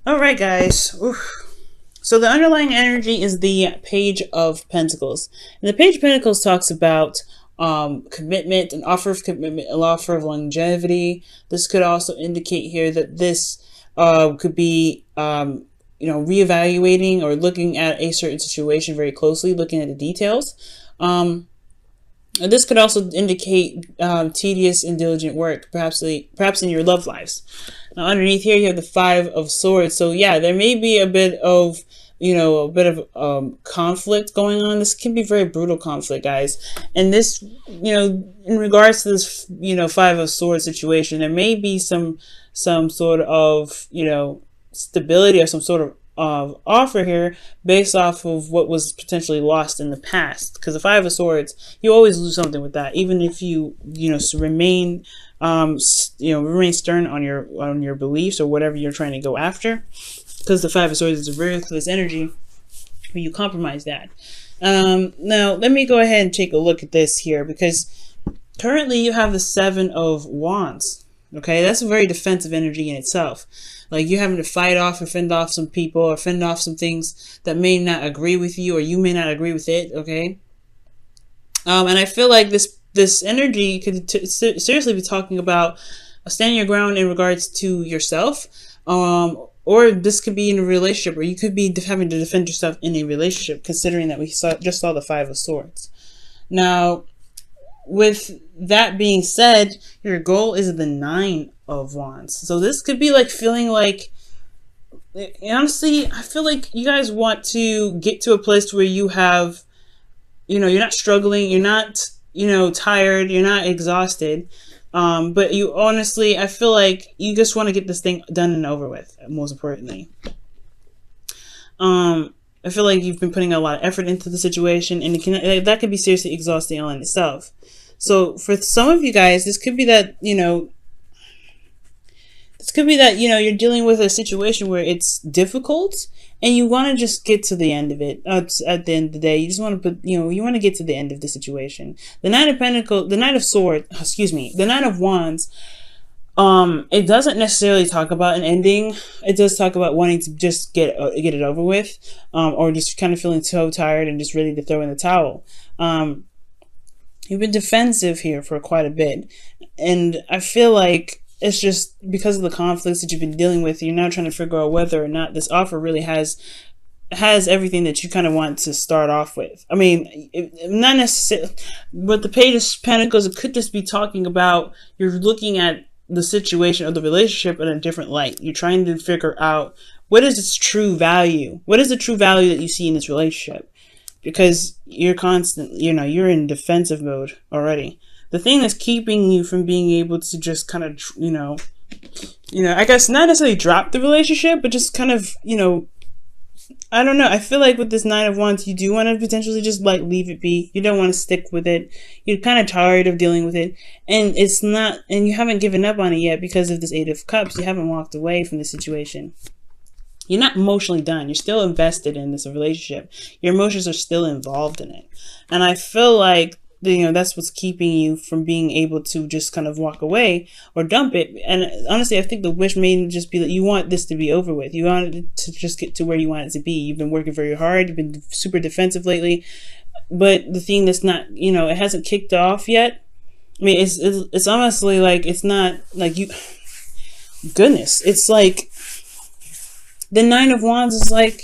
All right, guys. Oof. So the underlying energy is the Page of Pentacles. And the Page of Pentacles talks about commitment, an offer of commitment, an offer of longevity. This could also indicate here that this could be, reevaluating or looking at a certain situation very closely, looking at the details. This could also indicate tedious and diligent work, perhaps in your love lives. Now, underneath here, you have the Five of Swords. So yeah, there may be a bit of conflict going on. This can be very brutal conflict, guys. And this, in regards to this, Five of Swords situation, there may be some sort of, stability or some sort of offer here based off of what was potentially lost in the past, because the Five of Swords, you always lose something with that, even if you remain stern on your beliefs or whatever you're trying to go after, because the Five of Swords is a very ruthless energy when you compromise that. Now let me go ahead and take a look at this here, because currently you have the Seven of Wands. Okay, that's a very defensive energy in itself. Like, you're having to fight off or fend off some people or fend off some things that may not agree with you, or you may not agree with it. Okay. And I feel like this energy could seriously be talking about standing your ground in regards to yourself. Or this could be in a relationship, or you could be having to defend yourself in a relationship, considering that we just saw the Five of Swords. Now, with that being said, your goal is the Nine of Wands. So this could be like feeling like, honestly, I feel like you guys want to get to a place where you have, you're not struggling, you're not, tired, you're not exhausted. But you honestly, I feel like you just want to get this thing done and over with, most importantly. I feel like you've been putting a lot of effort into the situation, and that can be seriously exhausting all in itself. So for some of you guys, this could be that, you're dealing with a situation where it's difficult and you want to just get to the end of it. At the end of the day, you just want to you want to get to the end of the situation. The Nine of Wands, it doesn't necessarily talk about an ending. It does talk about wanting to just get it over with, or just kind of feeling so tired and just ready to throw in the towel. You've been defensive here for quite a bit, and I feel like it's just because of the conflicts that you've been dealing with. You're now trying to figure out whether or not this offer really has everything that you kind of want to start off with. I mean, not necessarily, but the Page of Pentacles, it could just be talking about you're looking at the situation of the relationship in a different light. You're trying to figure out, what is its true value? What is the true value that you see in this relationship? Because you're constantly, you're in defensive mode already. The thing that's keeping you from being able to just kind of, I guess not necessarily drop the relationship, but just kind of, I don't know. I feel like with this Nine of Wands, you do want to potentially just like leave it be. You don't want to stick with it. You're kind of tired of dealing with it. And and you haven't given up on it yet because of this Eight of Cups. You haven't walked away from the situation. You're not emotionally done. You're still invested in this relationship. Your emotions are still involved in it. And I feel like, that's what's keeping you from being able to just kind of walk away or dump it. And honestly, I think the wish may just be that you want this to be over with. You want it to just get to where you want it to be. You've been working very hard. You've been super defensive lately. But the thing that's not, it hasn't kicked off yet. I mean, it's honestly like, it's not like goodness. It's like, the Nine of Wands is like,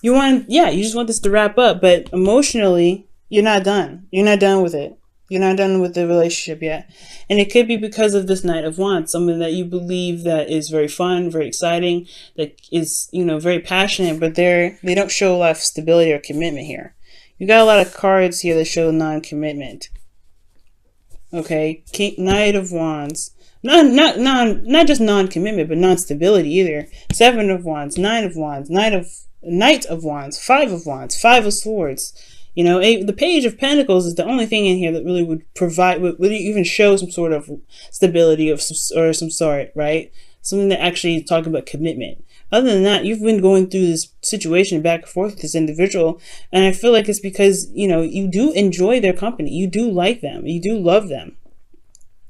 you just want this to wrap up, but emotionally, you're not done. You're not done with it. You're not done with the relationship yet. And it could be because of this Knight of Wands, something that you believe that is very fun, very exciting, that is, very passionate, but they don't show a lot of stability or commitment here. You got a lot of cards here that show non-commitment. Okay, Knight of Wands. Not just non-commitment, but non-stability either. Seven of Wands, Nine of Wands, Knight of Wands, Five of Wands, Five of Swords. The Page of Pentacles is the only thing in here that really would even show some sort of stability or some sort, right? Something that actually talk about commitment. Other than that, you've been going through this situation back and forth with this individual, and I feel like it's because, you do enjoy their company. You do like them. You do love them.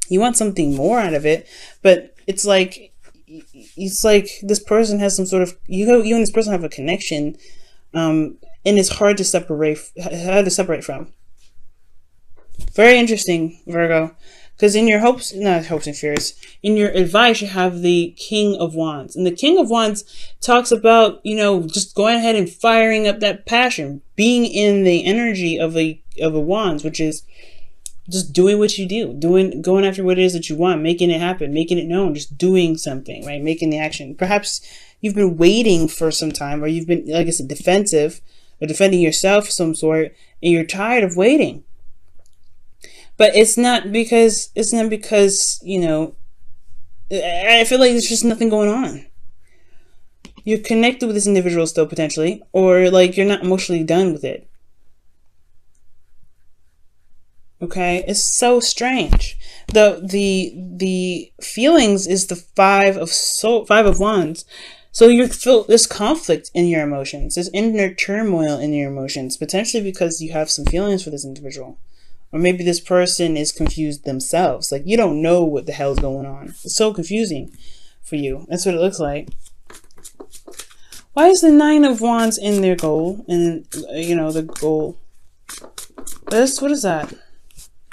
You want something more out of it, but it's like it's like this person has some sort of, you and this person have a connection, and it's hard to separate from. Very interesting, Virgo. Because in your not hopes and fears, in your advice, you have the King of Wands. And the King of Wands talks about, just going ahead and firing up that passion, being in the energy of a Wands, which is just doing what you do, going after what it is that you want, making it happen, making it known, just doing something, right? Making the action. Perhaps you've been waiting for some time, or you've been, like I said, defensive, or defending yourself of some sort, and you're tired of waiting. But it's not because, I feel like there's just nothing going on. You're connected with this individual still, potentially, or like you're not emotionally done with it. Okay, it's so strange. The feelings is the Five of Wands. So there's conflict in your emotions. There's inner turmoil in your emotions, potentially because you have some feelings for this individual. Or maybe this person is confused themselves. Like, you don't know what the hell's going on. It's so confusing for you. That's what it looks like. Why is the Nine of Wands in their goal? And, the goal. What is that?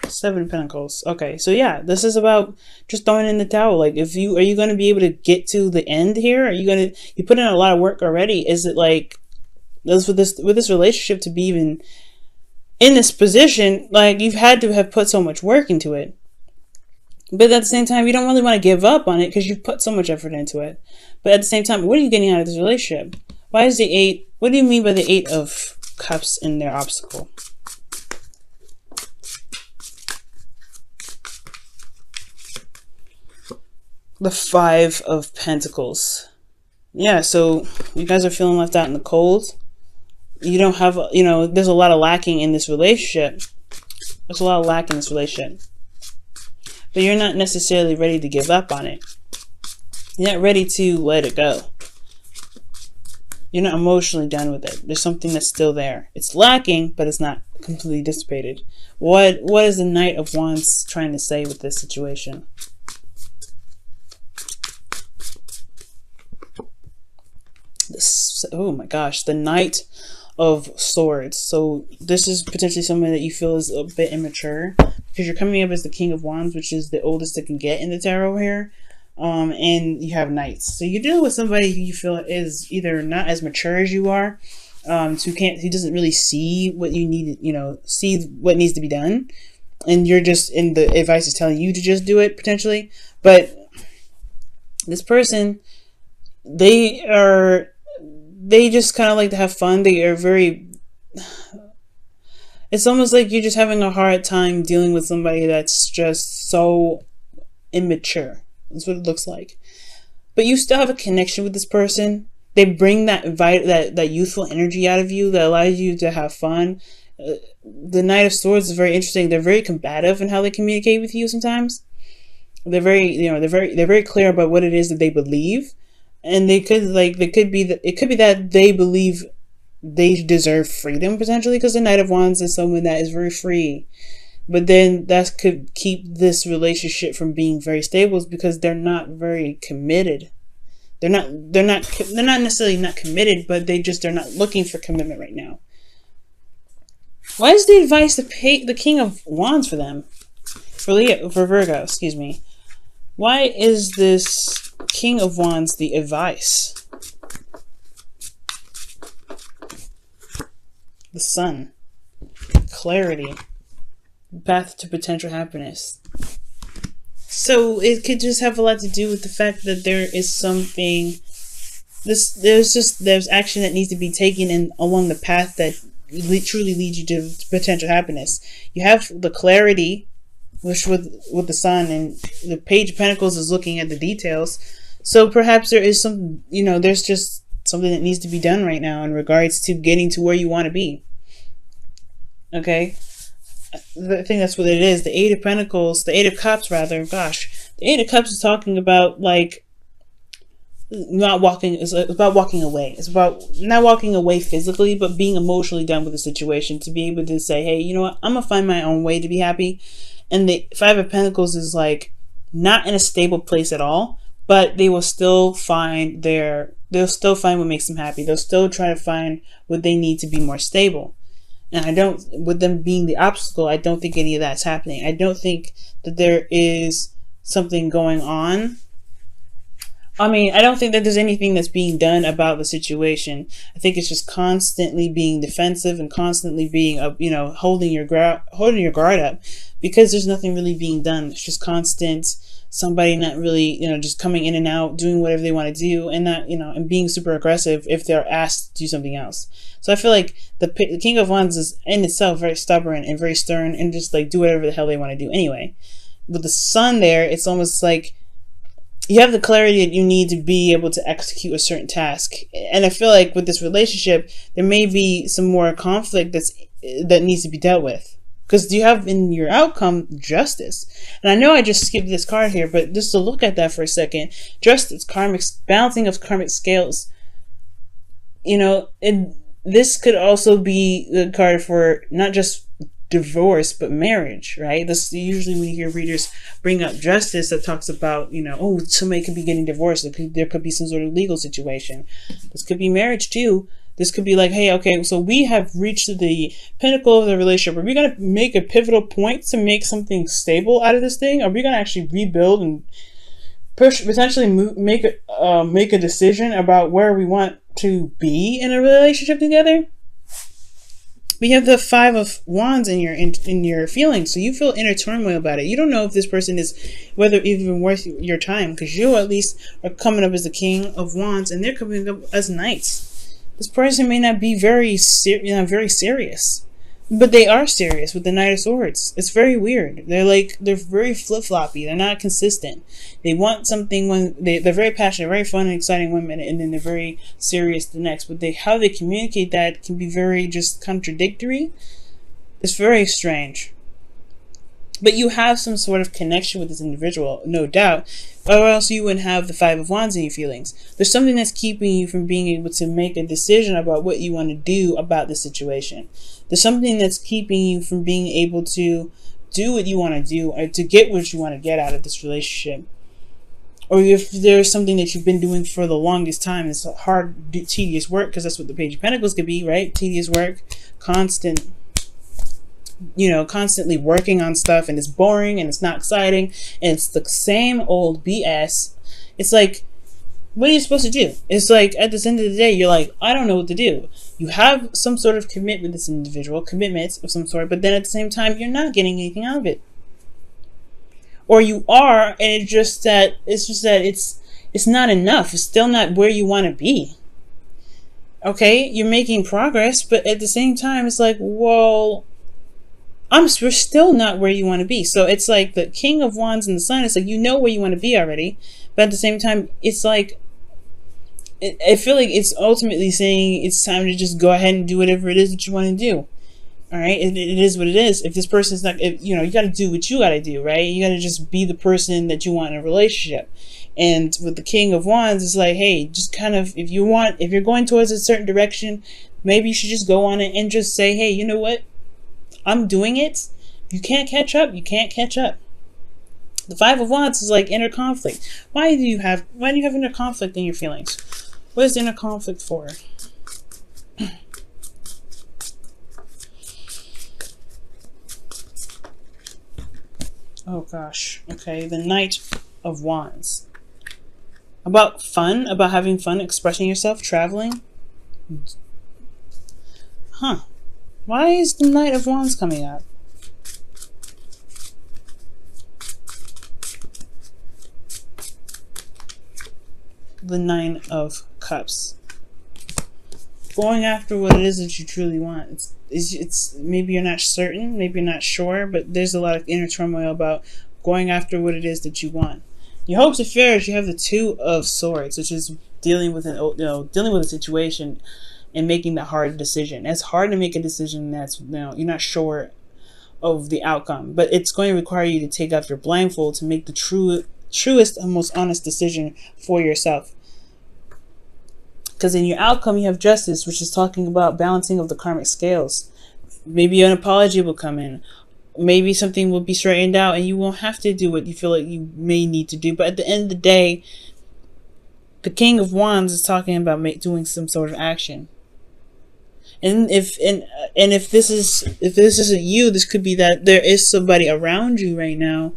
Seven of Pentacles. Okay, so yeah, this is about just throwing in the towel. Like, are you going to be able to get to the end here? You put in a lot of work already. Is it like, with this relationship to be even in this position, like, you've had to have put so much work into it. But at the same time, you don't really want to give up on it because you've put so much effort into it. But at the same time, what are you getting out of this relationship? Why is the Eight? What do you mean by the Eight of Cups in their obstacle? The Five of Pentacles. Yeah, so you guys are feeling left out in the cold. You don't have, there's a lot of lacking in this relationship. There's a lot of lack in this relationship. But you're not necessarily ready to give up on it. You're not ready to let it go. You're not emotionally done with it. There's something that's still there. It's lacking, but it's not completely dissipated. What is the Knight of Wands trying to say with this situation? Oh my gosh, the Knight of Swords. So this is potentially someone that you feel is a bit immature, because you're coming up as the King of Wands, which is the oldest it can get in the tarot here. And you have Knights. So you're dealing with somebody who you feel is either not as mature as you are, who doesn't really see what you need, see what needs to be done. And you're just, and the advice is telling you to just do it, potentially. But this person, they just kind of like to have fun. They are it's almost like you're just having a hard time dealing with somebody that's just so immature. That's what it looks like. But you still have a connection with this person. They bring that youthful energy out of you that allows you to have fun. The Knight of Swords is very interesting. They're very combative in how they communicate with you sometimes. They're very clear about what it is that they believe. And it could be that they believe they deserve freedom, potentially, because the Knight of Wands is someone that is very free. But then that could keep this relationship from being very stable, because they're not very committed. They're not necessarily not committed, but they're not looking for commitment right now. Why is the advice the King of Wands for them? For Virgo, excuse me. Why is this King of Wands the advice? The Sun. Clarity. Path to potential happiness. So it could just have a lot to do with the fact that there is something, there's action that needs to be taken along the path that truly leads you to potential happiness. You have the clarity, which with the Sun, and the Page of Pentacles is looking at the details. So perhaps there is there's just something that needs to be done right now in regards to getting to where you want to be. Okay? I think that's what it is. The Eight of Pentacles, the Eight of Cups rather, gosh. The Eight of Cups is talking about it's about walking away. It's about not walking away physically, but being emotionally done with the situation, to be able to say, hey, you know what, I'm gonna find my own way to be happy. And the Five of Pentacles is like not in a stable place at all, but they will still find they'll still find what makes them happy. They'll still try to find what they need to be more stable. And I don't, with them being the obstacle, I don't think any of that's happening. I don't think that there is something going on. I mean, I don't think that there's anything that's being done about the situation. I think it's just constantly being defensive and constantly being, holding your guard up, because there's nothing really being done. It's just constant somebody not really, just coming in and out, doing whatever they want to do, and not, and being super aggressive if they're asked to do something else. So I feel like the King of Wands is in itself very stubborn and very stern, and just like do whatever the hell they want to do anyway. With the Sun there, it's almost like you have the clarity that you need to be able to execute a certain task. And I feel like with this relationship, there may be some more conflict that needs to be dealt with. Because you have in your outcome justice. And I know I just skipped this card here, but just to look at that for a second, justice, balancing of karmic scales. This could also be the card for not just divorce but marriage, right? This usually when you hear readers bring up justice, that talks about somebody could be getting divorced, there could be some sort of legal situation. This could be marriage too. This could be like, hey, okay, so we have reached the pinnacle of the relationship. Are we going to make a pivotal point to make something stable out of this thing? Are we going to actually rebuild and potentially make a decision about where we want to be in a relationship together? We have the Five of Wands in your feelings, so you feel inner turmoil about it. You don't know if this person is whether even worth your time, because you at least are coming up as the King of Wands, and they're coming up as Knights. This person may not be very serious, but they are serious with the Knight of Swords. It's very weird. They're very flip-floppy. They're not consistent. They want something when they're very passionate, very fun and exciting women, and then they're very serious the next. But how they communicate that can be very just contradictory. It's very strange. But you have some sort of connection with this individual, no doubt, or else you wouldn't have the Five of Wands in your feelings. There's something that's keeping you from being able to make a decision about what you want to do about the situation. There's something that's keeping you from being able to do what you want to do, or to get what you want to get out of this relationship. Or if there's something that you've been doing for the longest time, it's hard, tedious work, because that's what the Page of Pentacles could be, right? Tedious work, constantly working on stuff, and it's boring and it's not exciting and it's the same old BS. It's like, what are you supposed to do? It's like at the end of the day, you're like, I don't know what to do. You have some sort of commitment with this individual, commitments of some sort, but then at the same time, you're not getting anything out of it. Or you are, and it's just that it's not enough. It's still not where you want to be. Okay, you're making progress, but at the same time, it's like, well, we're still not where you want to be. So it's like the King of Wands and the Sun. It's like, where you want to be already, but at the same time, it's like, I feel like it's ultimately saying it's time to just go ahead and do whatever it is that you want to do. All right, it is what it is. If this person's not, you got to do what you got to do, right? You got to just be the person that you want in a relationship. And with the King of Wands, it's like, hey, just kind of, if you're going towards a certain direction, maybe you should just go on it and just say, hey, you know what? I'm doing it. You can't catch up. You can't catch up. The Five of Wands is like inner conflict. Why do you have inner conflict in your feelings? What is inner conflict for? Oh gosh. Okay, the Knight of Wands. About fun, about having fun, expressing yourself, traveling. Huh. Why is the Knight of Wands coming up? The Nine of Cups. Going after what it is that you truly want. It's maybe you're not certain, maybe you're not sure, but there's a lot of inner turmoil about going after what it is that you want. Your hopes and fears, you have the Two of Swords, which is dealing with a situation and making the hard decision. It's hard to make a decision that's you're not sure of the outcome, but it's going to require you to take off your blindfold to make the truest and most honest decision for yourself. Because in your outcome, you have Justice, which is talking about balancing of the karmic scales. Maybe an apology will come in. Maybe something will be straightened out and you won't have to do what you feel like you may need to do. But at the end of the day, The King of Wands is talking about doing some sort of action. And if this isn't you, this could be that there is somebody around you right now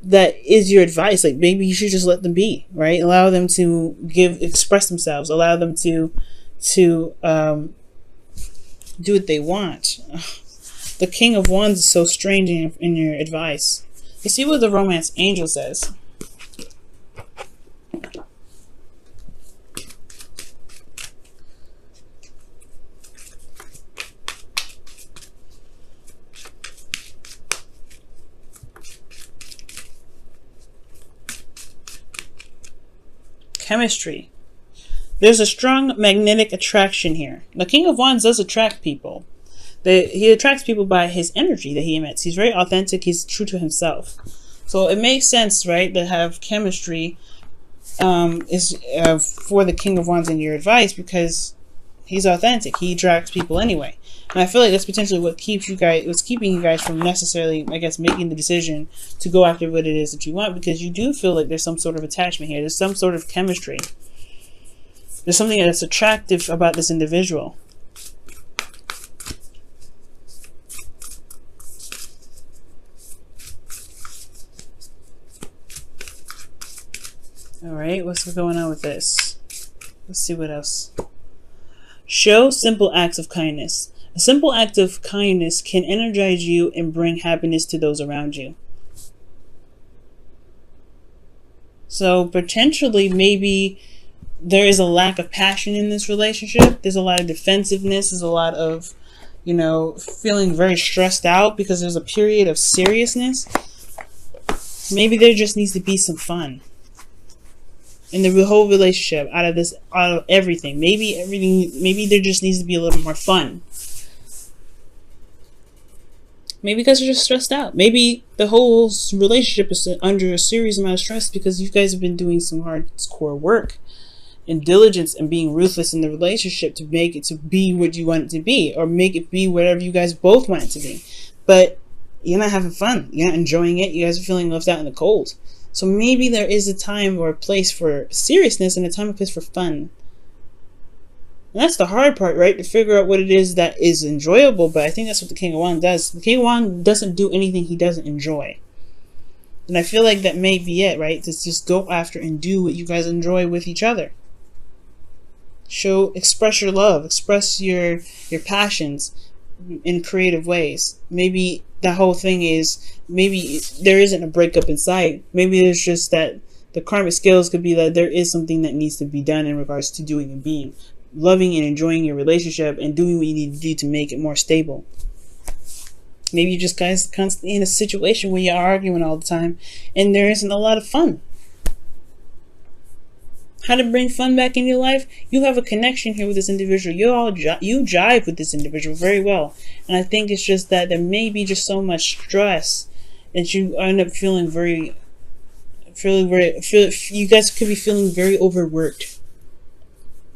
that is your advice. Like, maybe you should just let them be, right? Allow them to express themselves. Allow them to do what they want. The King of Wands is so strange in your advice. You see what the Romance Angel says. Chemistry. There's a strong magnetic attraction here. The King of Wands does attract people. He attracts people by his energy that he emits. He's very authentic. He's true to himself. So it makes sense, right, to have chemistry for the King of Wands in your advice, because he's authentic. He attracts people anyway. And I feel like that's potentially what's keeping you guys from necessarily, I guess, making the decision to go after what it is that you want, because you do feel like there's some sort of attachment here. There's some sort of chemistry. There's something that's attractive about this individual. Alright, what's going on with this? Let's see what else. Show simple acts of kindness. A simple act of kindness can energize you and bring happiness to those around you. So potentially, maybe there is a lack of passion in this relationship. There's a lot of defensiveness. There's a lot of, feeling very stressed out because there's a period of seriousness. Maybe there just needs to be some fun in the whole relationship, out of everything. Maybe there just needs to be a little more fun. Maybe because you're just stressed out. Maybe the whole relationship is under a serious amount of stress because you guys have been doing some hardcore work and diligence and being ruthless in the relationship to make it to be what you want it to be, or make it be whatever you guys both want it to be. But you're not having fun. You're not enjoying it. You guys are feeling left out in the cold. So maybe there is a time or a place for seriousness and a time and place for fun. And that's the hard part, right? To figure out what it is that is enjoyable. But I think that's what the King of Wands does. The King of Wands doesn't do anything he doesn't enjoy. And I feel like that may be it, right? To just go after and do what you guys enjoy with each other. Express your love. Express your passions in creative ways. Maybe the whole thing is, maybe there isn't a breakup in sight. Maybe there's just that the karmic scales could be that there is something that needs to be done in regards to doing and being. Loving and enjoying your relationship and doing what you need to do to make it more stable. Maybe you just guys constantly in a situation where you're arguing all the time and there isn't a lot of fun. How to bring fun back in your life? You have a connection here with this individual. You jive with this individual very well. And I think it's just that there may be just so much stress that you end up feeling you guys could be feeling very overworked.